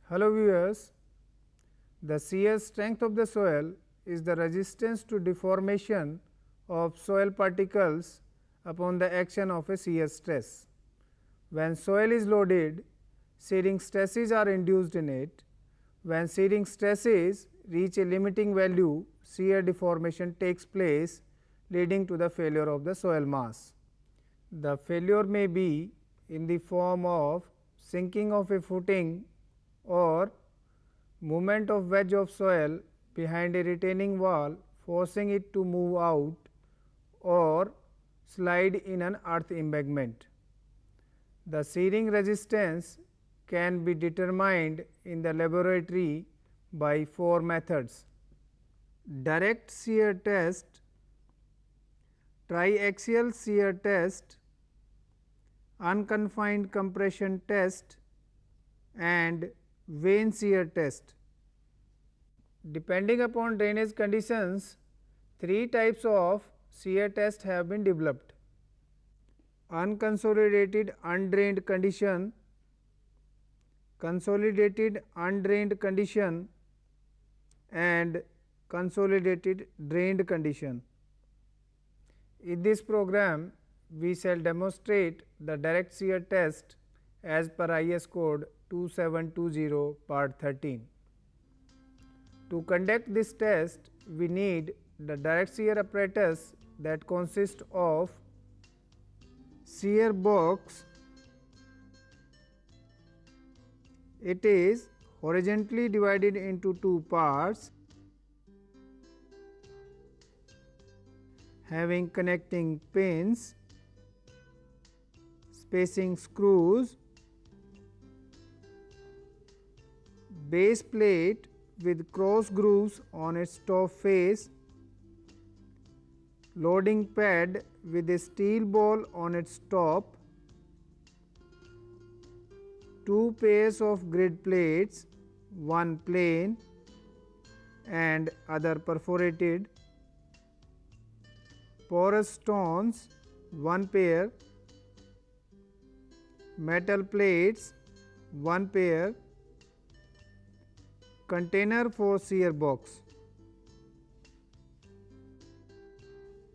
Hello viewers, the shear strength of the soil is the resistance to deformation of soil particles upon the action of a shear stress. When soil is loaded, shearing stresses are induced in it. When shearing stresses reach a limiting value, shear deformation takes place, leading to the failure of the soil mass. The failure may be in the form of sinking of a footing or movement of wedge of soil behind a retaining wall, forcing it to move out, or slide in an earth embankment. The shearing resistance can be determined in the laboratory by four methods: direct shear test, triaxial shear test, unconfined compression test, and vane shear test. Depending upon drainage conditions, three types of shear test have been developed: unconsolidated undrained condition, consolidated undrained condition, and consolidated drained condition. In this program, we shall demonstrate the direct shear test as per IS code 2720 part 13. To conduct this test, we need the direct shear apparatus that consists of shear box. It is horizontally divided into two parts having connecting pins, spacing screws, base plate with cross grooves on its top face, loading pad with a steel ball on its top, two pairs of grid plates, one plain and other perforated, porous stones, one pair, metal plates, one pair, container for shear box.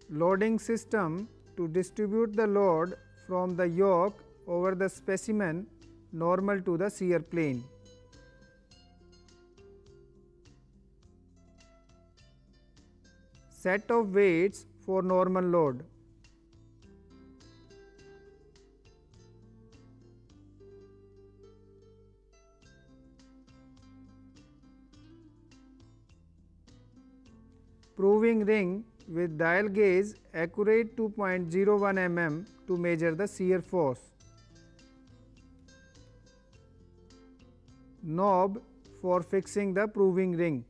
Loading system to distribute the load from the yoke over the specimen normal to the shear plane. Set of weights for normal load. Proving ring with dial gauge accurate 2.01 mm to measure the shear force. Knob for fixing the proving ring.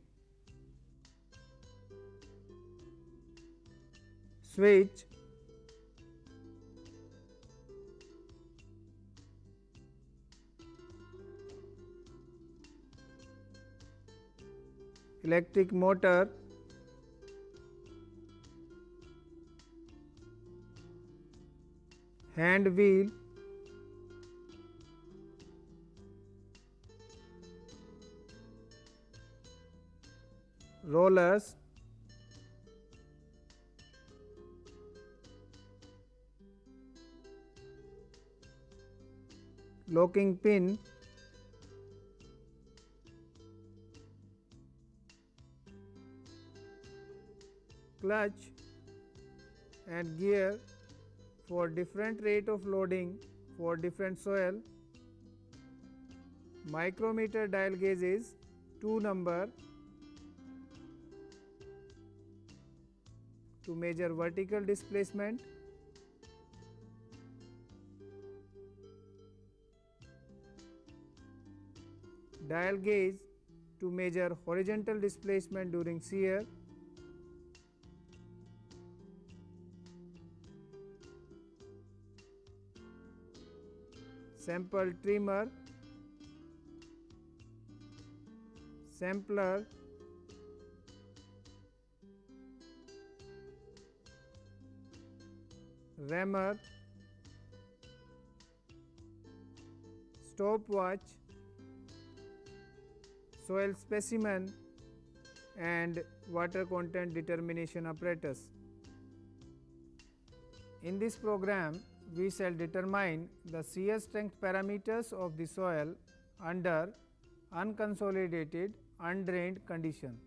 Switch. Electric motor. Hand wheel, rollers, locking pin, clutch and gear for different rate of loading for different soil. Micrometer dial gauge is 2 number to measure vertical displacement. Dial gauge to measure horizontal displacement during shear. Sample trimmer, sampler, rammer, stopwatch, soil specimen and water content determination apparatus. In this program, we shall determine the shear strength parameters of the soil under unconsolidated, undrained condition.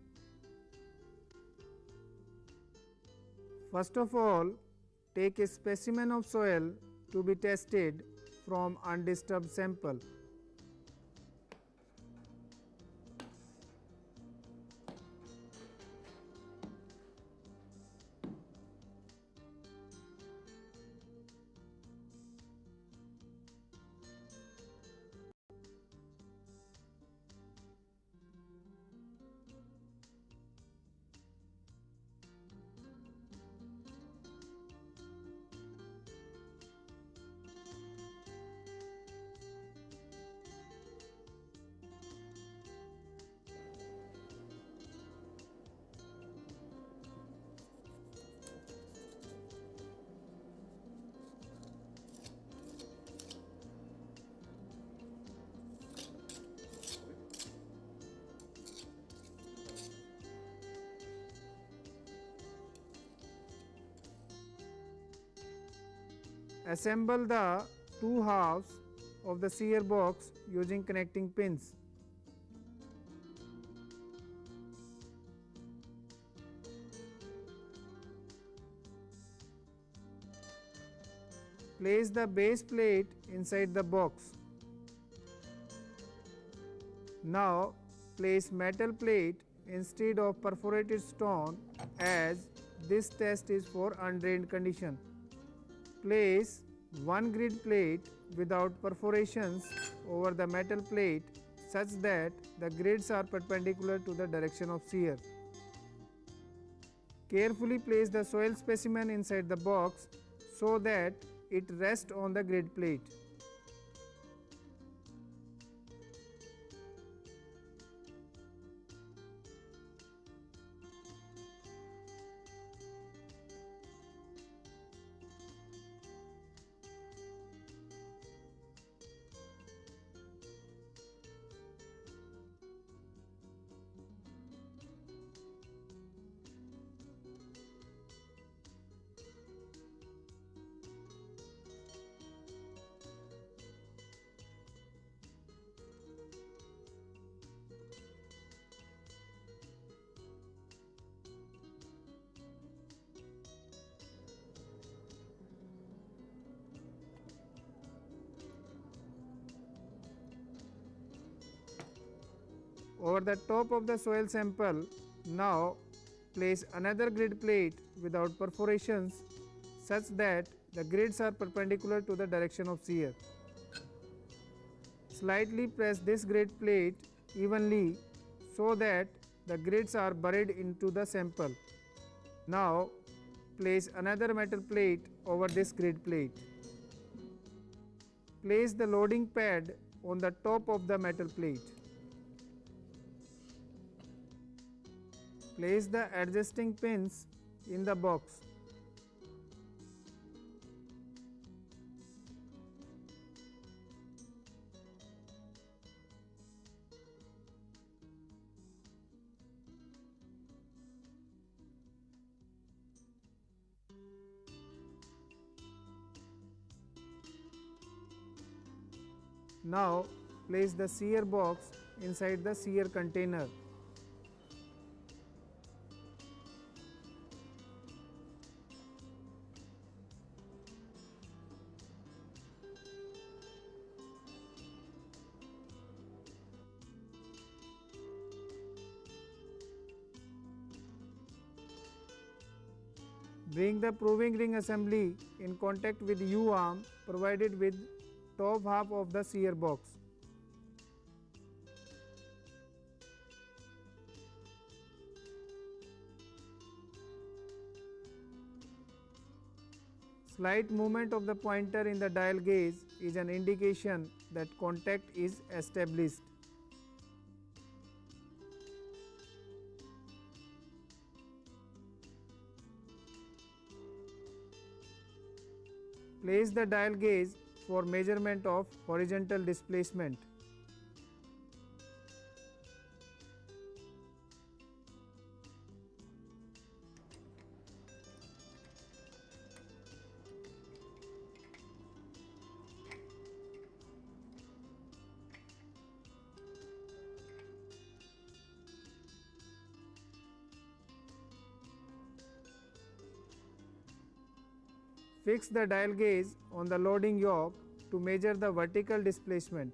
First of all, take a specimen of soil to be tested from undisturbed sample. Assemble the two halves of the shear box using connecting pins. Place the base plate inside the box. Now place metal plate instead of perforated stone, as this test is for undrained condition. Place one grid plate without perforations over the metal plate such that the grids are perpendicular to the direction of shear. Carefully place the soil specimen inside the box so that it rests on the grid plate. Over the top of the soil sample, now place another grid plate without perforations such that the grids are perpendicular to the direction of shear. Slightly press this grid plate evenly so that the grids are buried into the sample. Now place another metal plate over this grid plate. Place the loading pad on the top of the metal plate. Place the adjusting pins in the box. Now place the shear box inside the shear container. Bring the proving ring assembly in contact with U-arm provided with top half of the shear box. Slight movement of the pointer in the dial gauge is an indication that contact is established. Place the dial gauge for measurement of horizontal displacement. Fix the dial gauge on the loading yoke to measure the vertical displacement.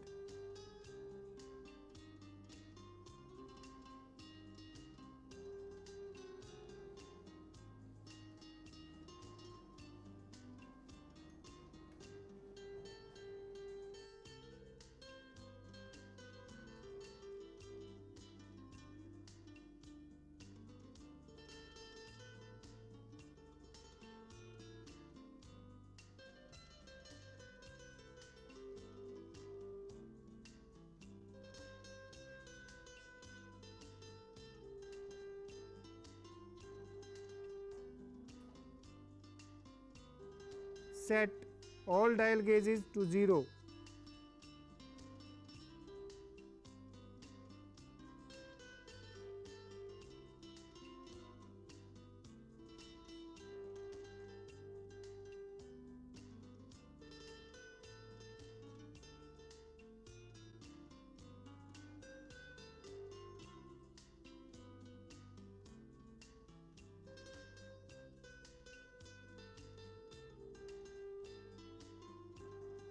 Set all dial gauges to 0.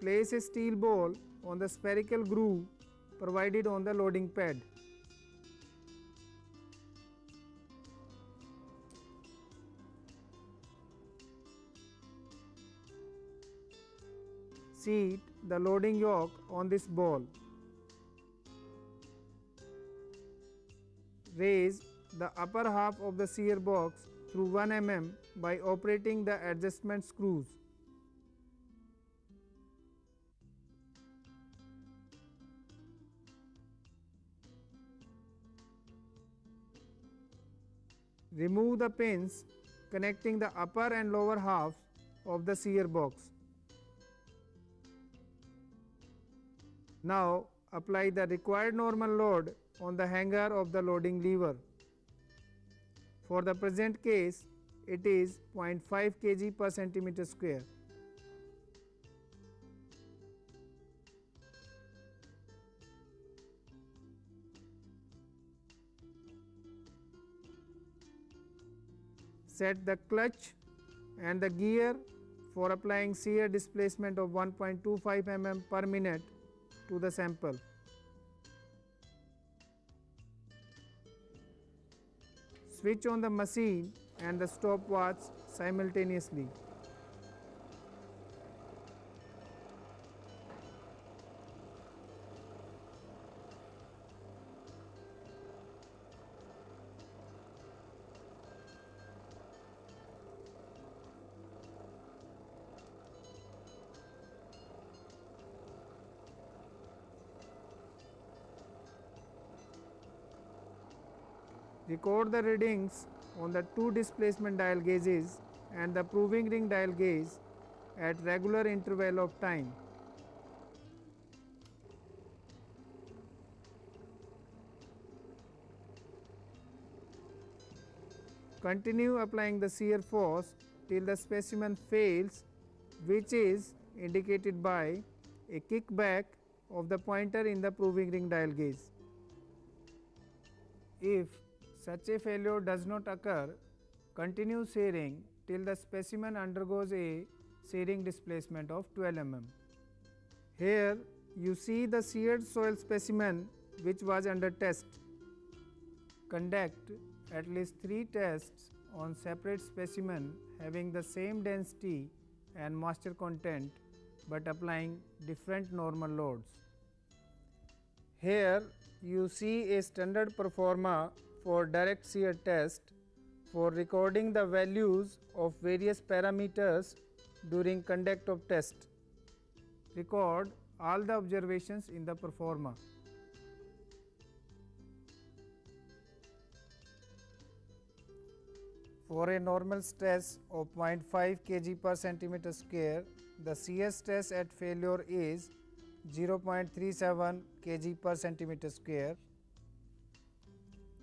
Place a steel ball on the spherical groove provided on the loading pad. Seat the loading yoke on this ball. Raise the upper half of the shear box through 1 mm by operating the adjustment screws. Remove the pins connecting the upper and lower halves of the shear box. Now apply the required normal load on the hanger of the loading lever. For the present case, it is 0.5 kg per centimeter square. Set the clutch and the gear for applying shear displacement of 1.25 mm per minute to the sample. Switch on the machine and the stopwatch simultaneously. Record the readings on the two displacement dial gauges and the proving ring dial gauge at regular interval of time. Continue applying the shear force till the specimen fails, which is indicated by a kickback of the pointer in the proving ring dial gauge. If such a failure does not occur, continue shearing till the specimen undergoes a shearing displacement of 12 mm. Here you see the sheared soil specimen which was under test. Conduct at least 3 tests on separate specimen having the same density and moisture content but applying different normal loads. Here you see a standard proforma for direct shear test for recording the values of various parameters during conduct of test. Record all the observations in the proforma. For a normal stress of 0.5 kg per centimeter square, the shear stress at failure is 0.37 kg per centimeter square.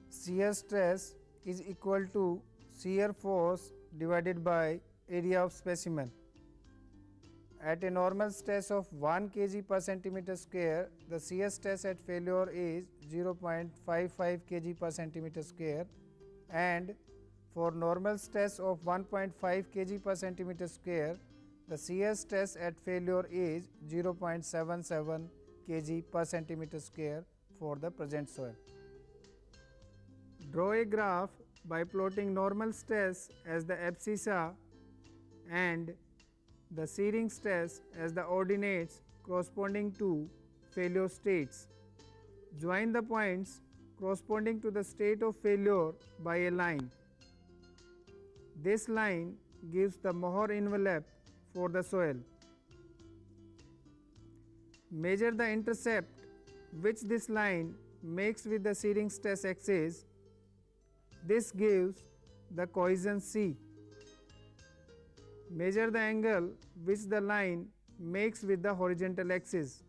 Shear stress is equal to shear force divided by area of specimen. At a normal stress of 1 kg per centimeter square, the shear stress at failure is 0.55 kg per centimeter square, and for normal stress of 1.5 kg per centimeter square, The shear stress at failure is 0.77 kg per centimeter square for the present soil. Draw a graph by plotting normal stress as the abscissa and the shearing stress as the ordinates corresponding to failure states. Join the points corresponding to the state of failure by a line. This line gives the Mohr envelope for the soil. Measure the intercept which this line makes with the shearing stress axis. This gives the cohesion C. Measure the angle which the line makes with the horizontal axis.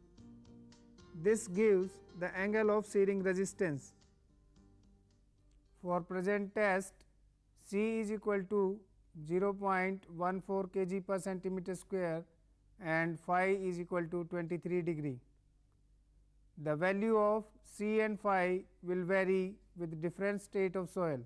This gives the angle of shearing resistance. For present test, C is equal to 0.14 kg per centimeter square and phi is equal to 23 degree. The value of C and phi will vary with different state of soil.